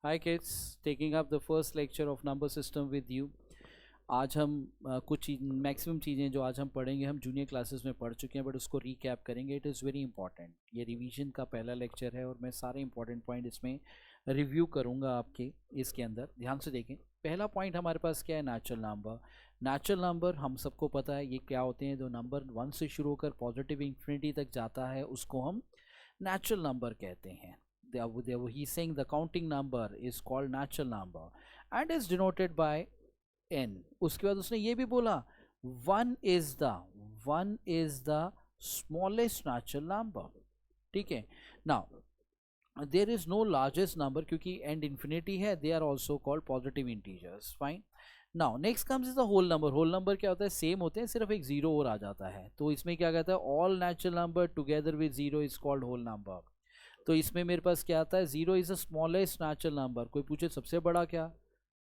Hi kids, taking up the first lecture of number system with you. आज हम कुछ maximum चीज़ें जो आज हम पढ़ेंगे हम जूनियर क्लासेस में पढ़ चुके हैं बट उसको रीकैप करेंगे. It is very important. ये रिवीजन का पहला लेक्चर है और मैं सारे इंपॉर्टेंट पॉइंट इसमें रिव्यू करूँगा आपके इसके अंदर. ध्यान से देखें. पहला पॉइंट हमारे पास क्या है? Natural number. नेचुरल नंबर हम सबको पता है ये क्या होते हैं. जो नंबर 1 से शुरू होकर पॉजिटिव इंफिनिटी तक जाता है उसको हम नेचुरल नंबर कहते हैं. He's saying the counting number is called natural number and is denoted by n. उसके बाद उसने ये भी बोला one is the smallest natural number. ठीक है. Now there is no largest number क्योंकि end infinity है. They are also called positive integers. Fine. Now next comes is the whole number. whole number क्या होता है? सेम होते हैं, सिर्फ एक जीरो और आ जाता है. तो इसमें क्या कहता है? all natural number together with zero is called whole number. तो इसमें मेरे पास क्या आता है? Zero is the smallest natural number. कोई पूछे सबसे बड़ा क्या?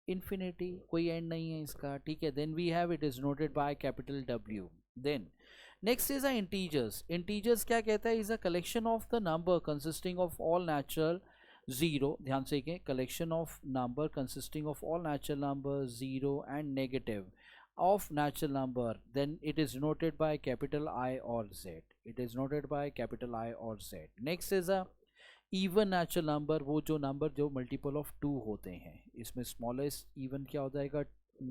इन्फिनिटी. कोई एंड नहीं है इसका. ठीक है. Then we have it is noted by capital W. Then next is a integers. Integers क्या कहता है? Is a collection of the number consisting of all natural zero. ध्यान से देखें. Collection of number consisting of all natural number zero and negative of natural number. Then it is noted by capital I or Z. It is noted by capital I or Z. Next is a even natural number. वो जो number जो multiple of 2 होते हैं. इसमें smallest even क्या हो जाएगा?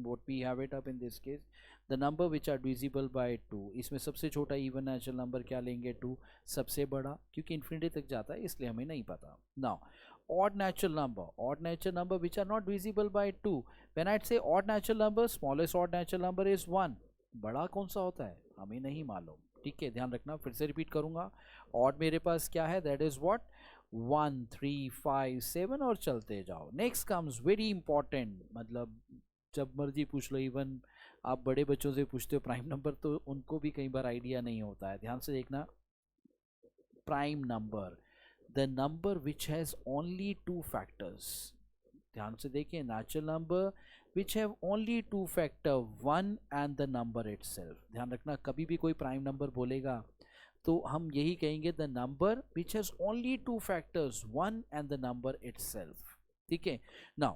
what we have it up in this case the number which are divisible by 2. इसमें सबसे छोटा इवन नेचुरल नंबर क्या लेंगे? 2. सबसे बड़ा क्योंकि इन्फिनिटी तक जाता है इसलिए हमें नहीं पता. Now odd natural number which are not divisible by 2. when I say odd natural number, smallest odd natural number is 1. बड़ा कौन सा होता है हमें नहीं मालूम. ठीक है. ध्यान रखना. फिर से रिपीट करूंगा. odd मेरे पास क्या है? That is what? 1 3 5 7 और चलते जाओ. Next comes very important. मतलब जब मर्जी पूछ लो. इवन आप बड़े बच्चों से पूछते हो प्राइम नंबर तो उनको भी कई बार आइडिया नहीं होता है. ध्यान से देखना. Prime number the number which has only 2 factors. ध्यान से देखिए. Natural number which have only 2 factor 1 and the number itself. ध्यान रखना. कभी भी कोई प्राइम नंबर बोलेगा तो हम यही कहेंगे the number which has only 2 factors 1 and the number itself. ठीक है. नाउ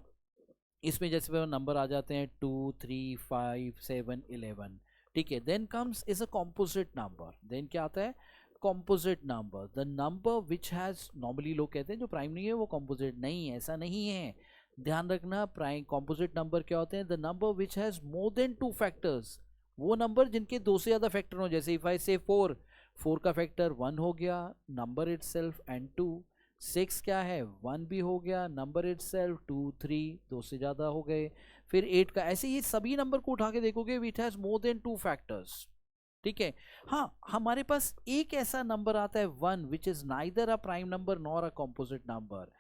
इसमें जैसे नंबर आ जाते हैं 2 3 5 7 11. ठीक है. Then comes is a composite number. Then क्या आता है? Composite number the number which has. Normally लोग कहते हैं जो प्राइम नहीं है वो कॉम्पोजिट नहीं है. ऐसा नहीं है. ध्यान रखना. प्राइम कॉम्पोजिट नंबर क्या होते हैं? The number which has more than 2 factors. वो नंबर जिनके 2 से ज़्यादा फैक्टर हो. जैसे इफ आई से 4 का फैक्टर 1 हो गया नंबर इटसेल्फ एंड 2. 6 क्या है? 1 भी हो गया नंबर इटसेल्फ 2 3 2 से ज़्यादा हो गए. फिर 8 का. ऐसे ये सभी नंबर को उठा के देखोगे which has more than 2 factors. ठीक है. हाँ हमारे पास एक ऐसा नंबर आता है 1 which is neither a prime number nor a composite number.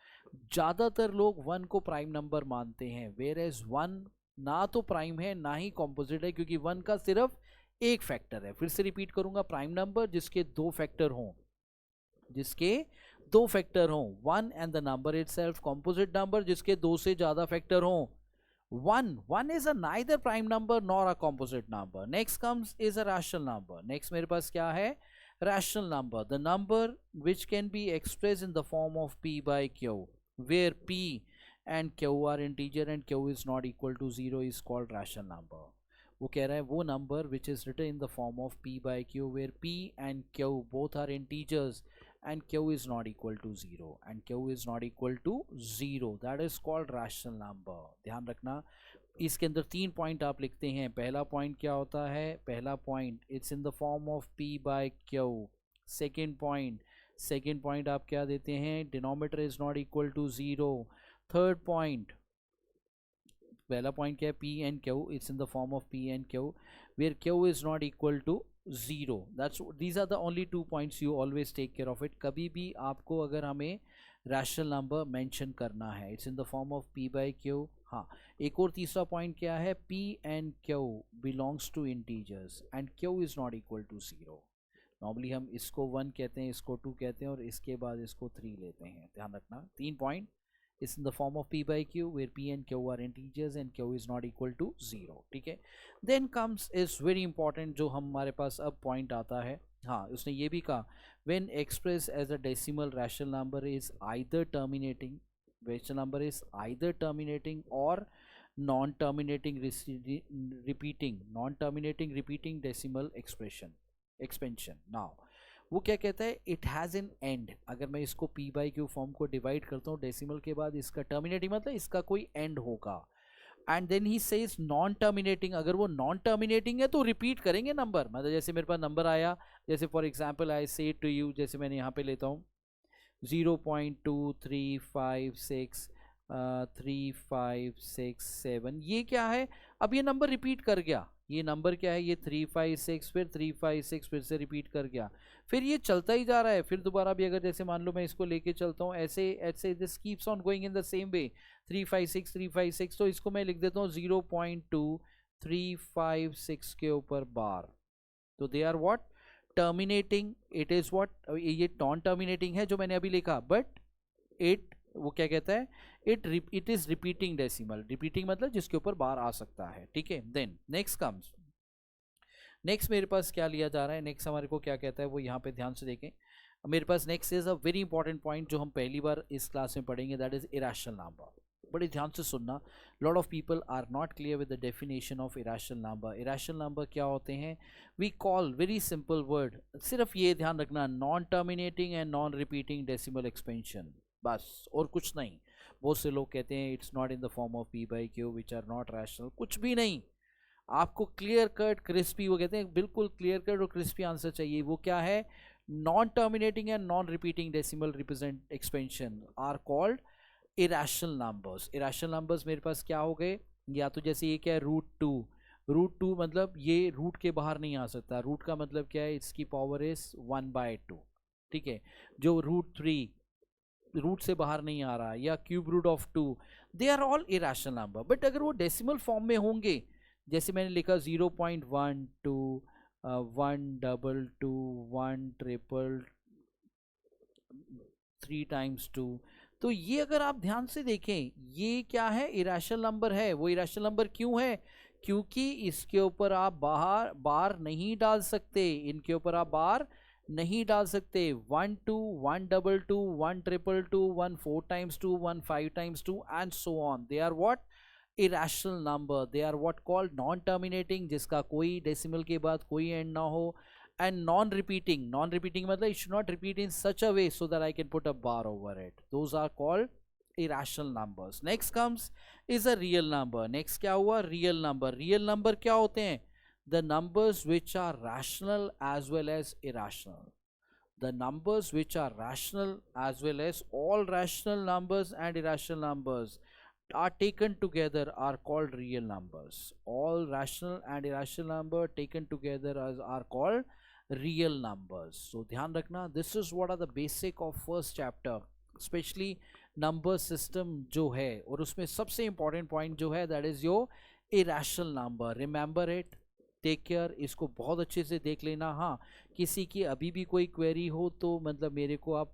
ज़्यादातर लोग 1 को प्राइम नंबर मानते हैं वेयर एज 1 ना तो प्राइम है ना ही कॉम्पोजिट है क्योंकि 1 का सिर्फ एक फैक्टर है. फिर से रिपीट करूंगा. प्राइम नंबर जिसके 2 फैक्टर हों. जिसके 2 फैक्टर हों 1 and the number itself. Composite number जिसके 2 से ज्यादा फैक्टर हों. 1 is a neither prime number nor a composite number. Next comes is a rational number. Next मेरे पास क्या है? rational number the number which can be expressed in the form of p by q where p and q are integer and q is not equal to 0 is called rational number. वो कह रहा है वो number which is written in the form of p by q where p and q both are integers and q is not equal to 0 and q is not equal to 0. that is called rational number. ध्यान रखना. इसके अंदर 3 point आप लिखते हैं. पहला point क्या होता है? पहला point it's in the form of p by q. Second point आप क्या देते हैं? Denominator is not equal to 0. Third point. पहला पॉइंट क्या है? p and q. it's in the form of p and q where q is not equal to 0. these are the only 2 points you always take care of it. कभी भी आपको अगर हमें rational number mention करना है it's in the form of p by q. हाँ एक और तीसरा पॉइंट क्या है? p and q belongs to integers and q is not equal to 0. Normally हम इसको 1 कहते हैं, इसको 2 कहते हैं और इसके बाद इसको 3 लेते हैं. ध्यान रखना. 3 point is in the form of p by q where p and q are integers and q is not equal to 0. ठीक है. then comes is very important जो हमारे पास अब पॉइंट आता है. हाँ उसने ये भी कहा when expressed as a decimal rational number is either terminating which number is either terminating or non-terminating repeating decimal expansion. Now वो क्या कहता है, इट हैज़ एन एंड. अगर मैं इसको p बाई क्यू फॉर्म को डिवाइड करता हूँ डेसिमल के बाद, इसका टर्मिनेटिंग मतलब इसका कोई एंड होगा. And then he says non terminating, अगर वो नॉन टर्मिनेटिंग है तो रिपीट करेंगे नंबर. मतलब जैसे मेरे पास नंबर आया, जैसे फॉर एग्जांपल आई से टू यू, जैसे मैंने यहाँ पे लेता हूँ 0.2356 ये क्या है, अब ये नंबर रिपीट कर गया. ये नंबर क्या है, ये 356, फिर 356 फिर से रिपीट कर गया, फिर ये चलता ही जा रहा है. फिर दोबारा भी अगर जैसे मान लो मैं इसको लेके चलता हूँ ऐसे ऐसे, this keeps on going in the same way. 356 तो इसको मैं लिख देता हूँ 0.2356 के ऊपर बार. तो they are what, terminating. It is what, ये नॉन टर्मिनेटिंग है जो मैंने अभी लिखा, बट इट वो क्या कहता है, it is repeating decimal. Repeating मतलब जिसके ऊपर बार आ सकता है. ठीक है. देन नेक्स्ट कम्स, नेक्स्ट मेरे पास क्या लिया जा रहा है, नेक्स्ट हमारे को क्या कहता है वो यहाँ पे ध्यान से देखें. मेरे पास next is a very important point जो हम पहली बार इस क्लास में पढ़ेंगे, दैट इज इरेशनल नंबर. बड़े ध्यान से सुनना, lot of people are not clear with the definition of irrational number. Irrational number क्या होते हैं, we call, very simple word, सिर्फ ये ध्यान रखना, non terminating and non repeating decimal expansion, बस और कुछ नहीं. बहुत से लोग कहते हैं it's not in the form of p by q which are not rational. कुछ भी नहीं, आपको क्लियर कट क्रिस्पी, वो कहते हैं बिल्कुल क्लियर कट और क्रिस्पी आंसर चाहिए. वो क्या है, non terminating and non repeating decimal represent expansion are called irrational numbers. Irrational numbers मेरे पास क्या हो गए, या तो जैसे ये क्या है √2. √2 मतलब ये रूट के बाहर नहीं आ सकता. रूट का मतलब क्या है, इसकी पावर इज 1/2. ठीक है. जो √3 रूट से बाहर नहीं आ रहा, या cube root of 2, they are all irrational number. But अगर वो डेसिमल फॉर्म में होंगे, जैसे मैंने लिखा 0.12 122 1 3 2, तो ये अगर आप ध्यान से देखें ये क्या है, इरेशनल नंबर है. वो इरेशनल नंबर क्यों है, क्योंकि इसके ऊपर आप बार नहीं डाल सकते, इनके ऊपर आप बार नहीं डाल सकते. 1 2 1 2 2 1 2 1 4 times 2 1 5 times 2 and so on. They are what, irrational number. They are what called non-terminating, जिसका कोई डेसिमल के बाद कोई एंड ना हो, and non-repeating. Non-repeating मतलब it should not repeat in such a way so that I can put a bar over it. Those are called irrational numbers. Next comes is a real number. Next क्या हुआ, real number. Real number क्या होते हैं, the numbers which are rational as well as irrational. The numbers which are rational as well as all rational numbers and irrational numbers are taken together are called real numbers. All rational and irrational number taken together are called real numbers. So ध्यान रखना, this is what are the basic of first chapter, especially number system जो है, और उसमें सबसे important point जो है that is your irrational number. Remember it, take care. इसको बहुत अच्छे से देख लेना. हाँ, किसी की अभी भी कोई क्वेरी हो तो मतलब मेरे को आप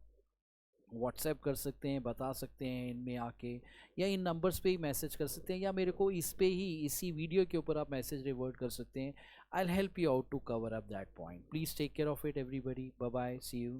व्हाट्सएप कर सकते हैं, बता सकते हैं इनमें आके, या इन नंबर्स पे ही मैसेज कर सकते हैं, या मेरे को इस पे ही इसी वीडियो के ऊपर आप मैसेज रिवर्ट कर सकते हैं. I will help you out to cover up that point. Please take care of it everybody. Bye bye, see you.